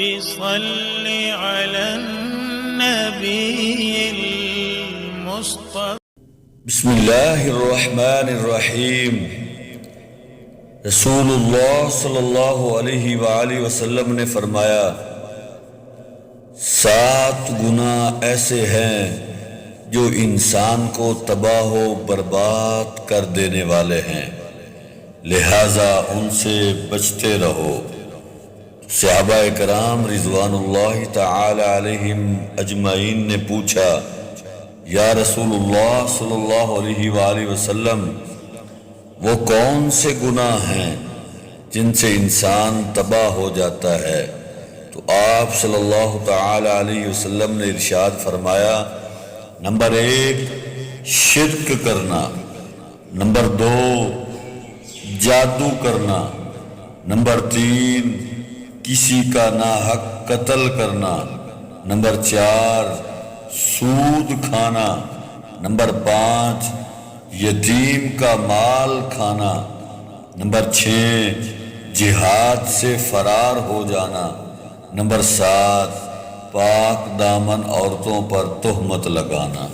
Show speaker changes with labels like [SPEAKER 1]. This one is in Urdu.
[SPEAKER 1] صل على النبي المصطفى.
[SPEAKER 2] بسم اللہ الرحمن الرحیم. رسول اللہ صلی اللہ علیہ وآلہ وسلم نے فرمایا 7 گناہ ایسے ہیں جو انسان کو تباہ و برباد کر دینے والے ہیں، لہٰذا ان سے بچتے رہو. صحابہ کرام رضوان اللہ تعالی علیہم اجمعین نے پوچھا، یا رسول اللہ صلی اللہ علیہ وآلہ وسلم، وہ کون سے گناہ ہیں جن سے انسان تباہ ہو جاتا ہے؟ تو آپ صلی اللہ تعالی علیہ وسلم نے ارشاد فرمایا، نمبر 1 شرک کرنا، نمبر 2 جادو کرنا، نمبر 3 کسی کا ناحق قتل کرنا، نمبر 4 سود کھانا، نمبر 5 یتیم کا مال کھانا، نمبر 6 جہاد سے فرار ہو جانا، نمبر 7 پاک دامن عورتوں پر تہمت لگانا.